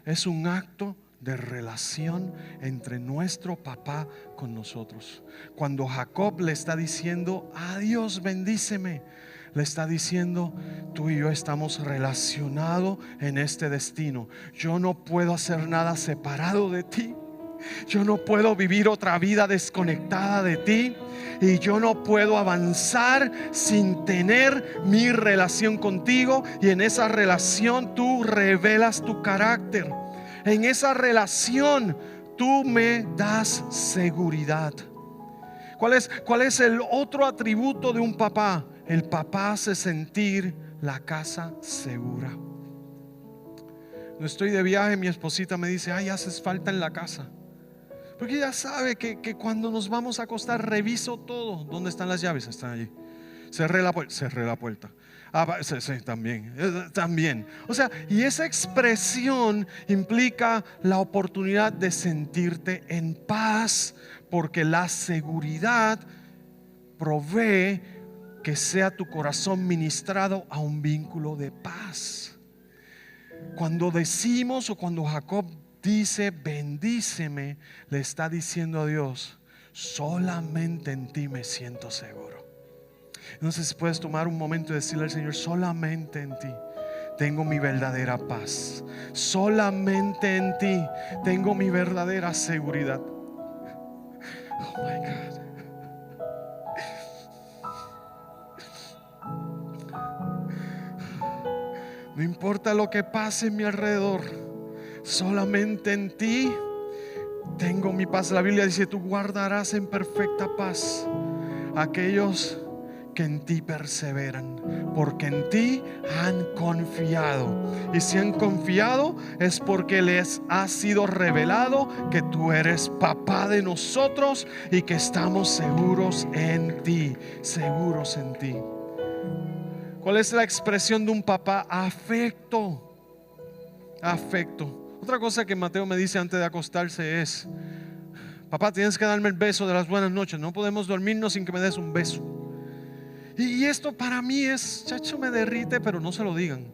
Speaker 1: es un acto de relación entre nuestro papá con nosotros. Cuando Jacob le está diciendo: adiós, bendíceme, le está diciendo: tú y yo estamos relacionados en este destino. Yo no puedo hacer nada separado de ti. Yo no puedo vivir otra vida desconectada de ti. Y yo no puedo avanzar sin tener mi relación contigo. Y en esa relación tú revelas tu carácter. En esa relación tú me das seguridad. ¿Cuál es el otro atributo de un papá? El papá hace sentir la casa segura. No estoy de viaje, mi esposita me dice: ay, haces falta en la casa. Porque ella sabe que cuando nos vamos a acostar reviso todo. ¿Dónde están las llaves? Están allí. Cerré la puerta. Sí, también. O sea, y esa expresión implica la oportunidad de sentirte en paz, porque la seguridad provee que sea tu corazón ministrado a un vínculo de paz. Cuando decimos, o cuando Jacob dice bendíceme, le está diciendo a Dios: solamente en ti me siento seguro. Entonces puedes tomar un momento y decirle al Señor: solamente en ti tengo mi verdadera paz, solamente en ti tengo mi verdadera seguridad. Oh my God. No importa lo que pase en mi alrededor, solamente en ti tengo mi paz. La Biblia dice: tú guardarás en perfecta paz a aquellos que en ti perseveran, porque en ti han confiado. Y si han confiado es porque les ha sido revelado que tú eres papá de nosotros y que estamos seguros en ti, seguros en ti. ¿Cuál es la expresión de un papá? Afecto. Afecto. Otra cosa que Mateo me dice antes de acostarse es: papá, tienes que darme el beso de las buenas noches. No podemos dormirnos sin que me des un beso. Y esto para mí es, chacho, me derrite, pero no se lo digan.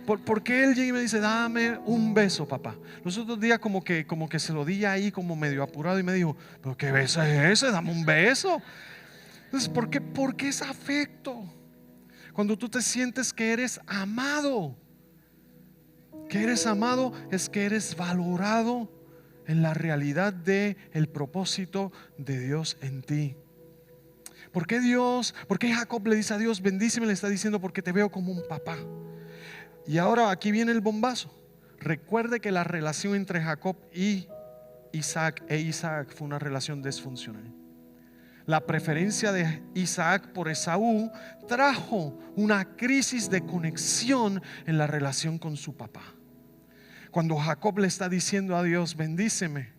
Speaker 1: Porque él llega y me dice: dame un beso, papá. Los otros días como que se lo di ahí como medio apurado, y me dijo: ¿pero qué beso es ese? Dame un beso. Entonces, ¿por qué? Porque es afecto. Cuando tú te sientes que eres amado, es que eres valorado en la realidad de el propósito de Dios en ti. ¿Por qué Jacob le dice a Dios bendíceme? Le está diciendo: porque te veo como un papá. Y ahora aquí viene el bombazo. Recuerde que la relación entre Jacob y Isaac fue una relación disfuncional. La preferencia de Isaac por Esaú trajo una crisis de conexión en la relación con su papá. Cuando Jacob le está diciendo a Dios bendíceme,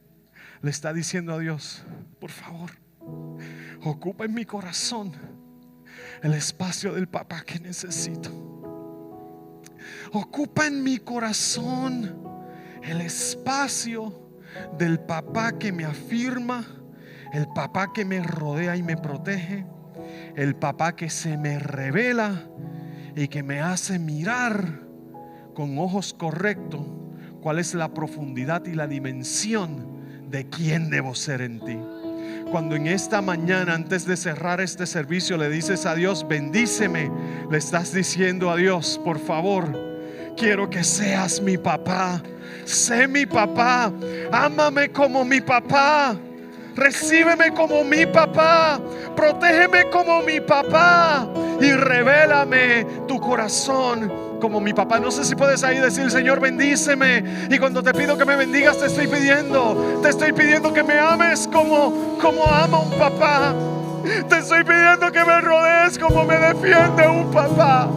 Speaker 1: le está diciendo a Dios: por favor, ocupa en mi corazón el espacio del papá que necesito. Ocupa en mi corazón el espacio del papá que me afirma, el papá que me rodea y me protege, el papá que se me revela y que me hace mirar con ojos correctos cuál es la profundidad y la dimensión de quién debo ser en ti. Cuando en esta mañana, antes de cerrar este servicio, le dices a Dios bendíceme, le estás diciendo a Dios: por favor, quiero que seas mi papá. Sé mi papá, ámame como mi papá, recíbeme como mi papá, protégeme como mi papá y revélame tu corazón como mi papá. No sé si puedes ahí decir: Señor bendíceme. Y cuando te pido que me bendigas, te estoy pidiendo que me ames como ama un papá. Te estoy pidiendo que me rodees como me defiende un papá.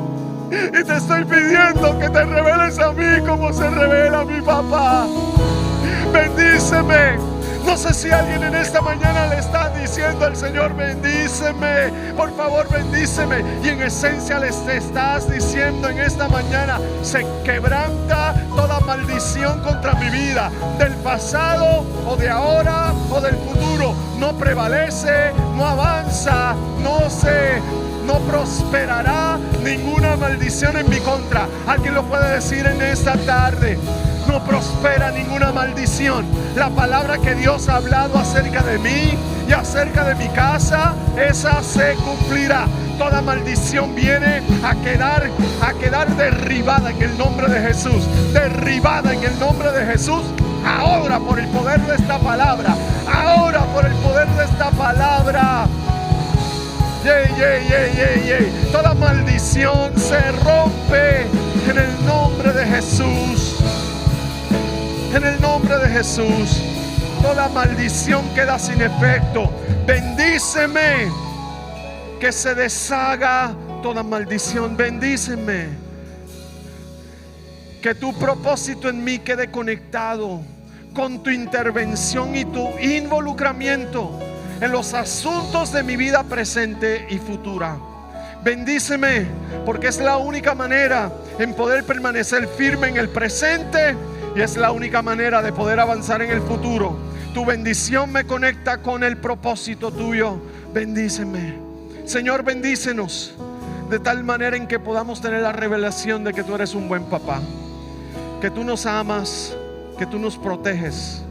Speaker 1: Y te estoy pidiendo que te reveles a mí como se revela mi papá. Bendíceme. No sé si alguien en esta mañana le está diciendo al Señor bendíceme, por favor bendíceme. Y en esencia les estás diciendo en esta mañana: se quebranta toda maldición contra mi vida, del pasado o de ahora o del futuro. No prevalece, no avanza, no prosperará ninguna maldición en mi contra. Alguien lo puede decir en esta tarde: no prospera ninguna maldición. La palabra que Dios ha hablado acerca de mí y acerca de mi casa, esa se cumplirá. Toda maldición viene a quedar derribada en el nombre de Jesús. Derribada en el nombre de Jesús. Ahora por el poder de esta palabra. Ahora por el poder de esta palabra. Toda maldición se rompe en el nombre de Jesús. En el nombre de Jesús, toda maldición queda sin efecto. Bendíceme, que se deshaga toda maldición. Bendíceme, que tu propósito en mí quede conectado con tu intervención y tu involucramiento en los asuntos de mi vida presente y futura. Bendíceme, porque es la única manera en poder permanecer firme en el presente y es la única manera de poder avanzar en el futuro. Tu bendición me conecta con el propósito tuyo. Bendíceme, Señor, bendícenos de tal manera en que podamos tener la revelación de que tú eres un buen papá, que tú nos amas, que tú nos proteges,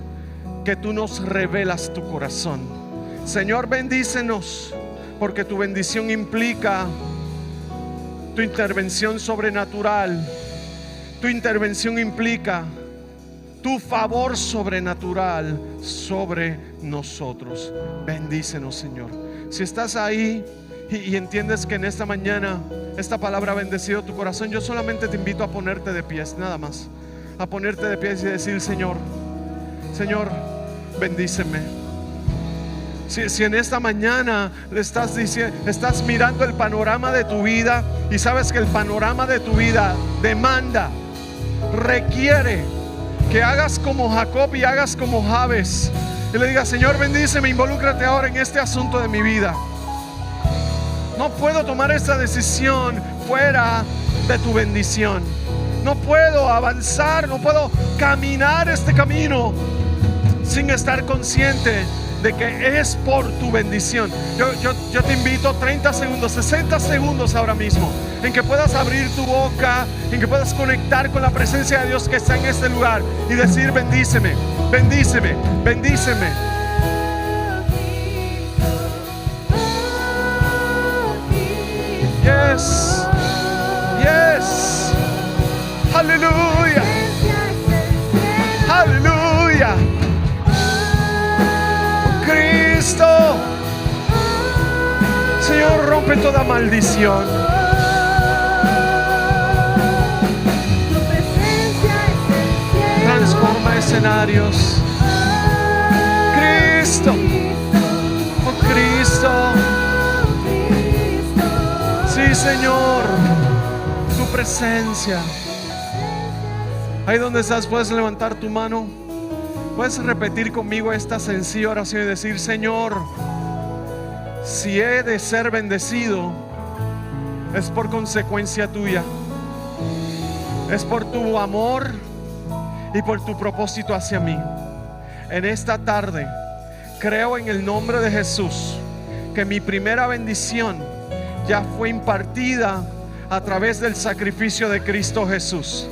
Speaker 1: que tú nos revelas tu corazón. Señor, bendícenos, porque tu bendición implica tu intervención sobrenatural. Tu intervención implica tu favor sobrenatural sobre nosotros. Bendícenos, Señor. Si estás ahí y entiendes que en esta mañana esta palabra ha bendecido tu corazón, yo solamente te invito a ponerte de pies, nada más. A ponerte de pies y decir: Señor, bendíceme. Si en esta mañana le estás diciendo, estás mirando el panorama de tu vida y sabes que el panorama de tu vida requiere que hagas como Jacob y hagas como Jabes y le digas: Señor, bendíceme, involúcrate ahora en este asunto de mi vida. No puedo tomar esta decisión fuera de tu bendición. No puedo avanzar, no puedo caminar este camino sin estar consciente de que es por tu bendición. Yo te invito 30 segundos, 60 segundos ahora mismo, en que puedas abrir tu boca, en que puedas conectar con la presencia de Dios que está en este lugar y decir: bendíceme, bendíceme, bendíceme. Yes, yes, aleluya, aleluya. Cristo, Señor, rompe toda maldición. Transforma escenarios. Cristo, oh Cristo. Sí, Señor, tu presencia. Ahí donde estás, puedes levantar tu mano. Puedes repetir conmigo esta sencilla oración y decir: Señor, si he de ser bendecido, es por consecuencia tuya, es por tu amor y por tu propósito hacia mí. En esta tarde creo en el nombre de Jesús que mi primera bendición ya fue impartida a través del sacrificio de Cristo Jesús,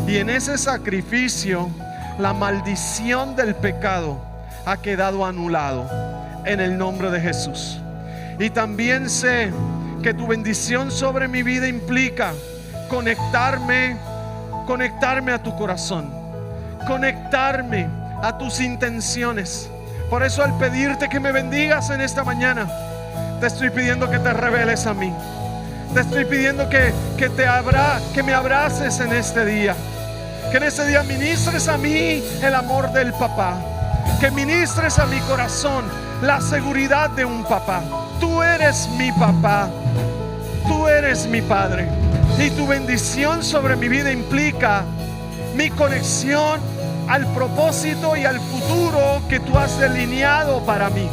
Speaker 1: y en ese sacrificio la maldición del pecado ha quedado anulado en el nombre de Jesús. Y también sé que tu bendición sobre mi vida implica conectarme a tu corazón, conectarme a tus intenciones. Por eso, al pedirte que me bendigas en esta mañana, te estoy pidiendo que te reveles a mí. Te estoy pidiendo que me abraces en este día. Que en este día ministres a mí el amor del papá. Que ministres a mi corazón la seguridad de un papá. Tú eres mi papá. Tú eres mi padre. Y tu bendición sobre mi vida implica mi conexión al propósito y al futuro que tú has delineado para mí.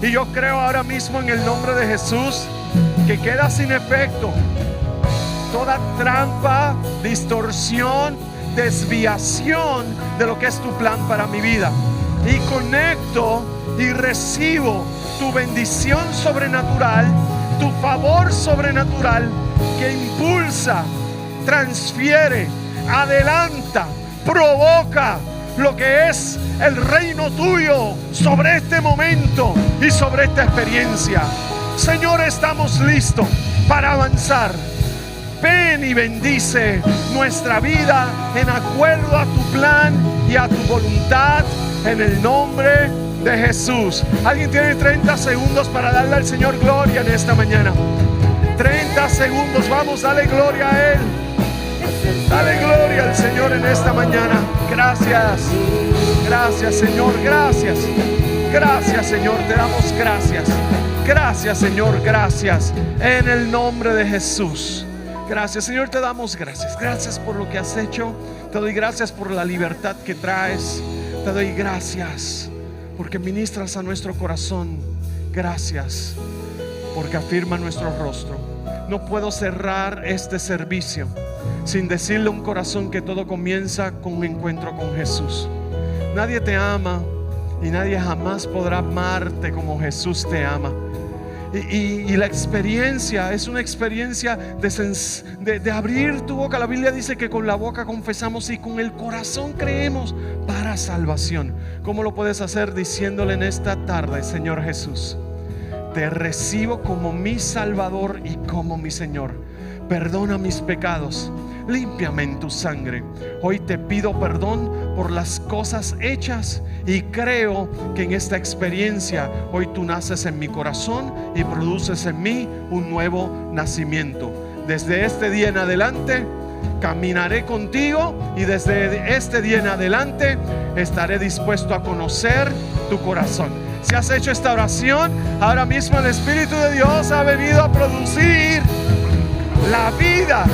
Speaker 1: Y yo creo ahora mismo en el nombre de Jesús que queda sin efecto toda trampa, distorsión, desviación de lo que es tu plan para mi vida. Y conecto y recibo tu bendición sobrenatural, tu favor sobrenatural que impulsa, transfiere, adelanta, provoca lo que es el reino tuyo sobre este momento y sobre esta experiencia. Señor, estamos listos para avanzar. Ven y bendice nuestra vida en acuerdo a tu plan y a tu voluntad, en el nombre de Jesús. Alguien tiene 30 segundos para darle al Señor gloria en esta mañana. 30 segundos, vamos, dale gloria a Él. Dale gloria al Señor en esta mañana. Gracias, gracias, Señor, gracias. Gracias, Señor, te damos gracias. Gracias, Señor, gracias. En el nombre de Jesús. Gracias, Señor, te damos gracias. Gracias por lo que has hecho. Te doy gracias por la libertad que traes. Te te doy gracias porque ministras a nuestro corazón. Gracias porque afirma nuestro rostro. No puedo cerrar este servicio sin decirle a un corazón que todo comienza con un encuentro con Jesús. Nadie te ama y nadie jamás podrá amarte como Jesús te ama. Y la experiencia es una experiencia de abrir tu boca. La Biblia dice que con la boca confesamos y con el corazón creemos para salvación. ¿Cómo lo puedes hacer? Diciéndole en esta tarde: Señor Jesús, te recibo como mi Salvador y como mi Señor. Perdona mis pecados, límpiame en tu sangre. Hoy te pido perdón por las cosas hechas y creo que en esta experiencia hoy tú naces en mi corazón y produces en mí un nuevo nacimiento. Desde este día en adelante caminaré contigo y desde este día en adelante estaré dispuesto a conocer tu corazón. Si has hecho esta oración, ahora mismo el Espíritu de Dios ha venido a producir la vida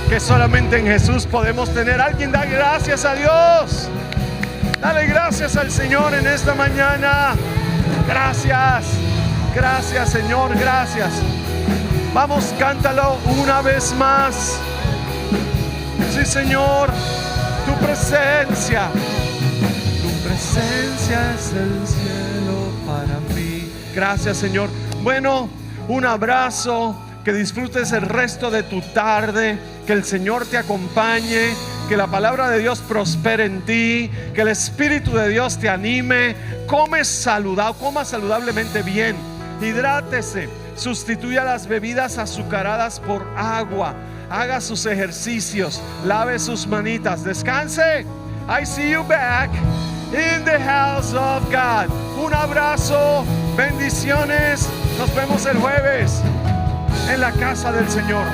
Speaker 1: que solamente en Jesús podemos tener. Alguien da gracias a Dios. Dale gracias al Señor en esta mañana. Gracias, gracias Señor, gracias. Vamos, cántalo una vez más. Sí, Señor, tu presencia es el cielo para mí. Gracias, Señor. Bueno, un abrazo. Que disfrutes el resto de tu tarde. Que el Señor te acompañe. Que la palabra de Dios prospere en ti. Que el Espíritu de Dios te anime. Coma saludablemente bien. Hidrátese. Sustituya las bebidas azucaradas por agua. Haga sus ejercicios. Lave sus manitas. Descanse. I see you back in the house of God. Un abrazo. Bendiciones. Nos vemos el jueves en la casa del Señor.